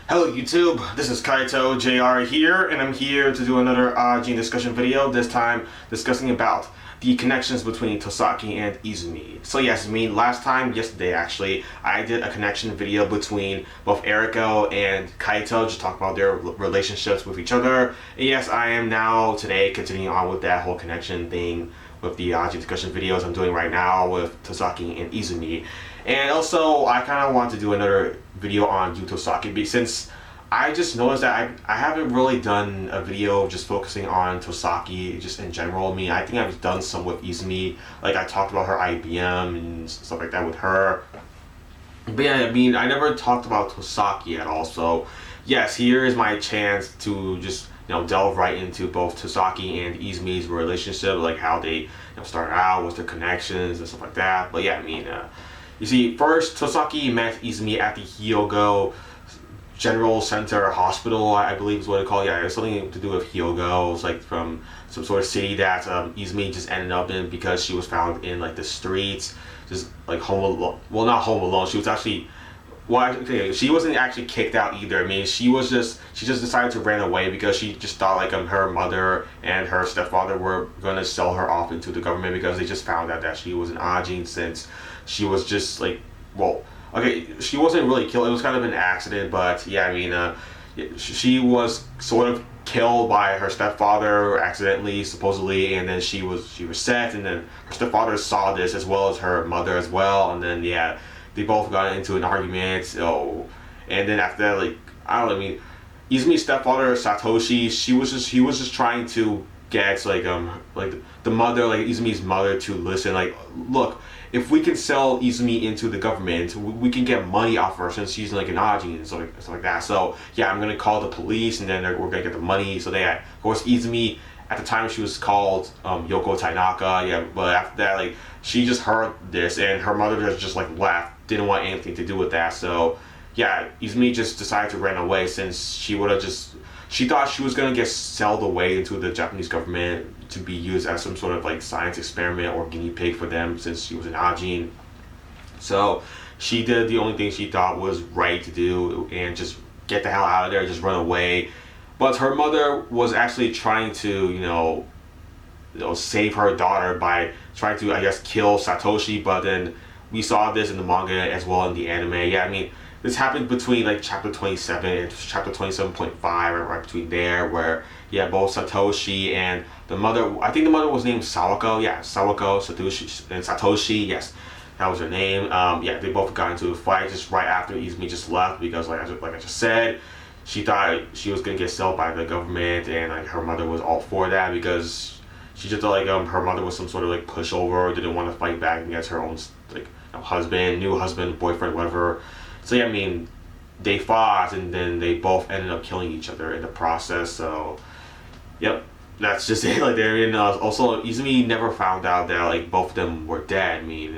Hello YouTube, this is Kaito JR here, and I'm here to do another Ajin discussion video, this time discussing about the connections between Tosaki and Izumi. So yes, yesterday actually, I did a connection video between both Eriko and Kaito, just talk about their relationships with each other. And yes, I am now today continuing on with that whole connection thing with the Ajin discussion videos I'm doing right now with Tosaki and Izumi. And also, I kind of want to do another video on Yu Tosaki since I just noticed that I haven't really done a video just focusing on Tosaki just in general. I mean, I think I've done some with Izumi, like I talked about her IBM and stuff like that with her. But yeah, I mean, I never talked about Tosaki at all, so yes, here is my chance to just delve right into both Tosaki and Izumi's relationship, like how they started out, what's their connections and stuff like that. But yeah, I mean, you see, first Tosaki met Izumi at the Hyogo General Center Hospital, I believe is what it's called. Yeah, it was something to do with Hyogo. It was like from some sort of city that Izumi just ended up in because she was found in like the streets, just like home alone. Well, not home alone. She was actually, she wasn't actually kicked out either. I mean, she just decided to run away because she just thought like her mother and her stepfather were gonna sell her off into the government because they just found out that she was an Ajin since she was just like, well, okay, she wasn't really killed. It was kind of an accident, but yeah, I mean, she was sort of killed by her stepfather accidentally, supposedly, and then she was set, and then her stepfather saw this as well as her mother as well, and then yeah, they both got into an argument. So, and then after that, like I don't know, I mean, Izumi's stepfather Satoshi, he was just trying to get like the mother, like Izumi's mother, to listen. Like, look, if we can sell Izumi into the government, we can get money off her since she's like an Ajin and stuff like that. So yeah, I'm gonna call the police, and then we're gonna get the money. So they, of course, Izumi at the time she was called Yoko Tainaka. Yeah, but after that, like she just heard this, and her mother just like left, didn't want anything to do with that. So yeah, Izumi just decided to run away since she thought she was gonna get sold away into the Japanese government to be used as some sort of like science experiment or guinea pig for them since she was an Ajin. So she did the only thing she thought was right to do and just get the hell out of there, just run away. But her mother was actually trying to, save her daughter by trying to, I guess, kill Satoshi. But then we saw this in the manga as well in the anime. Yeah, I mean, this happened between like chapter 27 and chapter 27.5, right between there, where yeah, both Satoshi and the mother, I think the mother was named Sawako. Yeah, Sawako, Satoshi, and Satoshi. Yes, that was her name. Yeah, they both got into a fight just right after Izumi just left because, like I just said, she thought she was gonna get sold by the government, and like her mother was all for that because she just thought like her mother was some sort of like pushover, didn't want to fight back against her own like new husband, boyfriend, whatever. So yeah, I mean, they fought and then they both ended up killing each other in the process. So, yep, that's just it. Like there, and also Izumi never found out that like both of them were dead. I mean,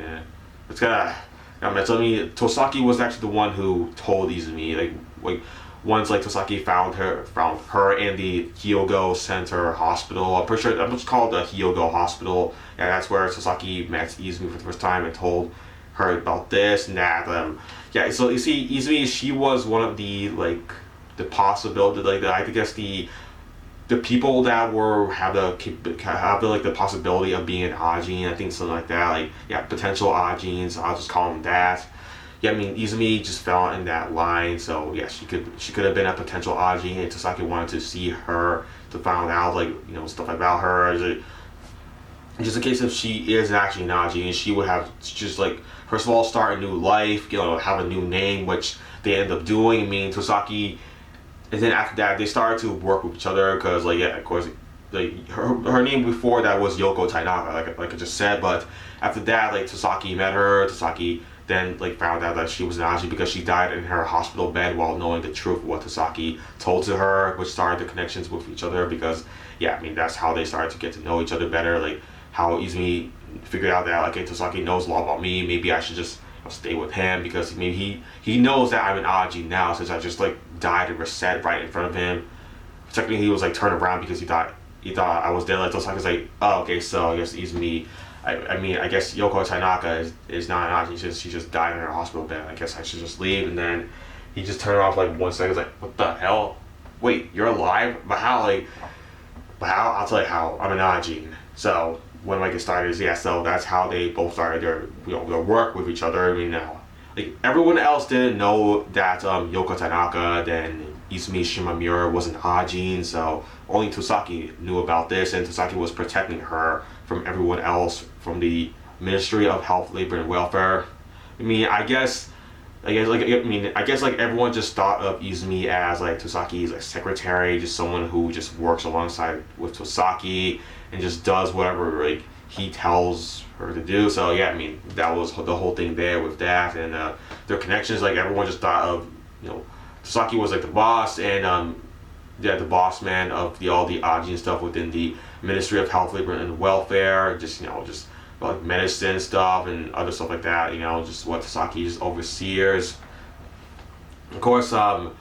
it's kind of. I mean, Tosaki was actually the one who told Izumi like once like Tosaki found her in the Hyogo Center Hospital. I'm pretty sure it's called the Hyogo Hospital, and that's where Tosaki met Izumi for the first time and told her about this and that. Yeah, so you see, Izumi, she was one of the like the possibility, like I guess the people that have the possibility of being an Ajin. I think something like that. Like yeah, potential Ajins. I'll just call them that. Yeah, I mean, Izumi just fell in that line. So yeah, she could have been a potential Ajin, and Tosaki wanted to see her to find out like stuff about her. Just in case if she is actually an Ajin, she would have just like, first of all, start a new life, have a new name, which they end up doing. I mean, Tosaki, and then after that, they started to work with each other because, like, yeah, of course, like her name before that was Yoko Tainaka, like I just said. But after that, like Tosaki met her. Tosaki then like found out that she was an Ajin because she died in her hospital bed while knowing the truth of what Tosaki told to her, which started the connections with each other. Because yeah, I mean, that's how they started to get to know each other better. Like how Izumi figured out that okay, Tosaki knows a lot about me. Maybe I should just stay with him because maybe he knows that I'm an Ajin now since I just like died and reset right in front of him. Technically, he was like turned around because he thought I was dead. Like Tosaki's like, oh okay, so I guess Izumi. I mean, I guess Yoko Tainaka is not an Ajin. She just died in her hospital bed. I guess I should just leave, and then he just turned off like 1 second. Like, what the hell? Wait, you're alive? But how? Like, but how? I'll tell you how. I'm an Ajin. So when I get started, yeah. So that's how they both started their their work with each other. I mean, now like everyone else didn't know that Yoko Tanaka, then Izumi Shimomura was an Ajin. So only Tosaki knew about this, and Tosaki was protecting her from everyone else from the Ministry of Health, Labor, and Welfare. I mean, I guess like everyone just thought of Izumi as like Tosaki's like secretary, just someone who just works alongside with Tosaki and just does whatever like he tells her to do. So yeah, I mean that was the whole thing there with that and their connections. Like everyone just thought of Tosaki was like the boss and the boss man of all the Ajin stuff within the Ministry of Health, Labor, and Welfare. Just like medicine stuff and other stuff like that. Just what Tosaki just overseers. Of course, like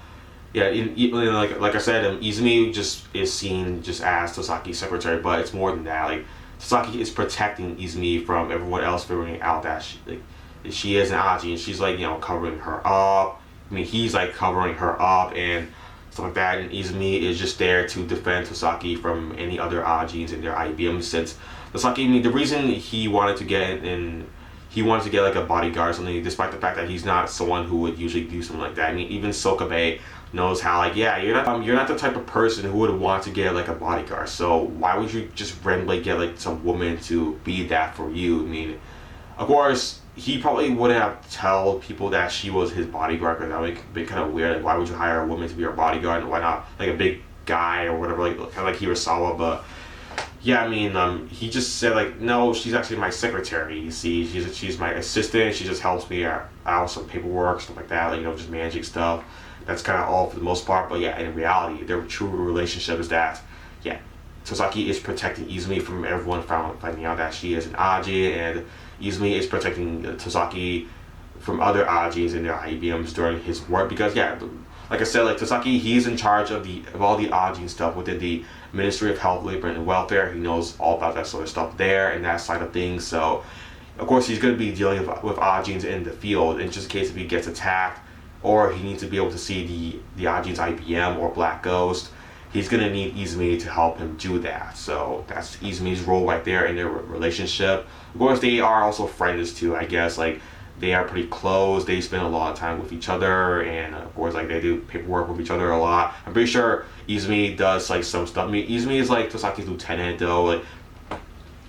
I said, Izumi just is seen just as Tosaki's secretary, but it's more than that. Like Tosaki is protecting Izumi from everyone else figuring out that she is an Ajin. She's like covering her up. I mean, he's like covering her up and stuff like that. And Izumi is just there to defend Tosaki from any other Ajins in their IBM since. Tosaki, I mean, the reason he wanted to get he wanted to get like a bodyguard or something, despite the fact that he's not someone who would usually do something like that. I mean, even Sokabe knows how, like, yeah, you're not the type of person who would want to get like a bodyguard. So why would you just randomly get like some woman to be that for you? I mean, of course, he probably wouldn't have told people that she was his bodyguard because that would be kind of weird. Like, why would you hire a woman to be your bodyguard, and why not like a big guy or whatever, like kind of like Hirasawa, but. Yeah, I mean, he just said like, no, she's actually my secretary. You see, she's my assistant. She just helps me out with some paperwork, stuff like that. Like, just managing stuff. That's kind of all for the most part. But yeah, in reality, their true relationship is that, yeah, Tosaki is protecting Izumi from everyone finding out that she is an Ajin, and Izumi is protecting Tosaki from other Ajins in their IBMs during his work because yeah. Like I said, like Tosaki, he's in charge of all the Ajin stuff within the Ministry of Health, Labor, and Welfare. He knows all about that sort of stuff there and that side of things. So, of course, he's going to be dealing with Ajins in the field in just in case if he gets attacked or he needs to be able to see the Ajin's IBM or Black Ghost. He's going to need Izumi to help him do that. So that's Izumi's role right there in their relationship. Of course, they are also friends too, I guess. Like, they are pretty close. They spend a lot of time with each other, and of course, like they do paperwork with each other a lot. I'm pretty sure Izumi does like some stuff. I mean, Izumi is like Tosaki's lieutenant, though. Like,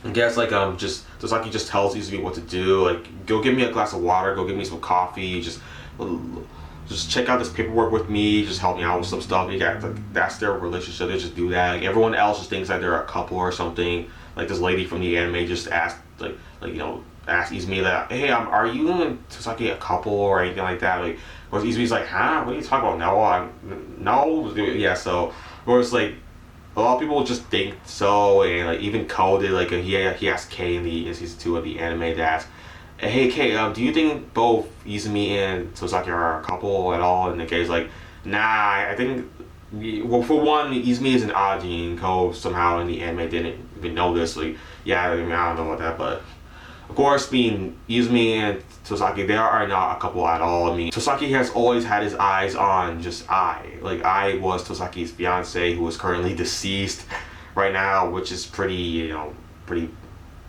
I guess like just Tosaki just tells Izumi what to do. Like, go get me a glass of water. Go get me some coffee. Just check out this paperwork with me. Just help me out with some stuff. That's their relationship. They just do that. Like, everyone else just thinks that they're a couple or something. Like this lady from the anime just asked asked Izumi that, hey, are you and Tosaki a couple or anything like that? Like, of course, Izumi's like, huh? What are you talking about? No, yeah. So, of course, like a lot of people just think so, and like even Ko did. Like he asked Kei in season 2 of the anime that, hey Kei, do you think both Izumi and Tosaki are a couple at all? And the Kei's like, nah, I think. Well, for one, Izumi is an Ajin. Ko somehow in the anime didn't even know this. Like, yeah, I mean, I don't know about that, but. Of course, being Izumi and Tosaki, they are not a couple at all. I mean, Tosaki has always had his eyes on just Ai. Like, Ai was Tosaki's fiance, who is currently deceased right now, which is pretty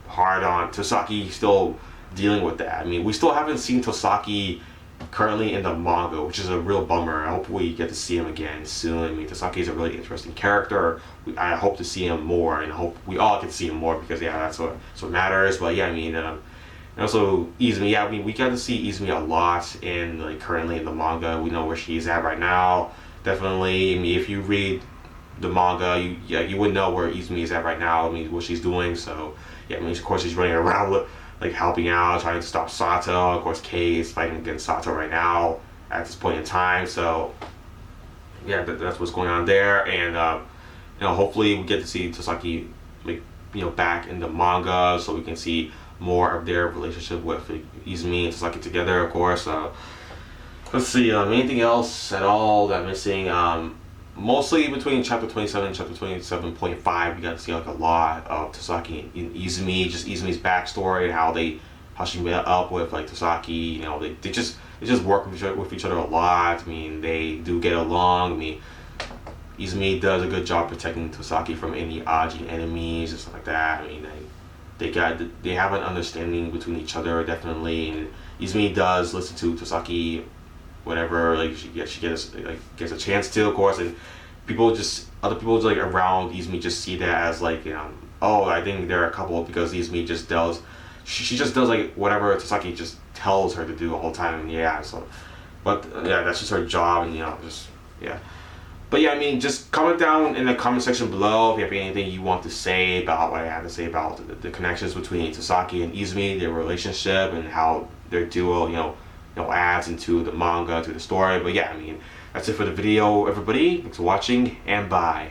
hard on Tosaki. Still dealing with that. I mean, we still haven't seen Tosaki currently in the manga, which is a real bummer. I hope we get to see him again soon. I mean, Tosaki is a really interesting character. I hope to see him more, and I hope we all get to see him more because yeah, that's what matters. But yeah, I mean, and also Izumi. Yeah, I mean, we got to see Izumi a lot in currently in the manga. We know where she's at right now. Definitely. I mean, if you read the manga, you would know where Izumi is at right now. I mean, what she's doing. So yeah, I mean, of course, she's running around like helping out, trying to stop Sato. Of course, Kei is fighting against Sato right now at this point in time. So yeah, that's what's going on there, and hopefully we get to see Tosaki back in the manga, so we can see more of their relationship with Izumi and Tosaki together. Of course, let's see, anything else at all that I'm missing? Mostly between chapter 27 and chapter 27.5, we got to see like a lot of Tosaki and Izumi, just Izumi's backstory and how she met up with like Tosaki. they just work with each other a lot. I mean, they do get along. I mean, Izumi does a good job protecting Tosaki from any Ajin enemies and stuff like that. I mean, they have an understanding between each other definitely, and Izumi does listen to Tosaki whenever like she gets a chance to, of course, and other people like around Izumi just see that as like, oh, I think they're a couple because Izumi just does she just does like whatever Tosaki just tells her to do the whole time, and yeah, so but yeah, that's just her job, and just yeah. But yeah, I mean, just comment down in the comment section below if you have anything you want to say about what I have to say about the connections between Tosaki and Izumi, their relationship, and how their duo, adds into the manga, to the story. But yeah, I mean, that's it for the video, everybody. Thanks for watching, and bye.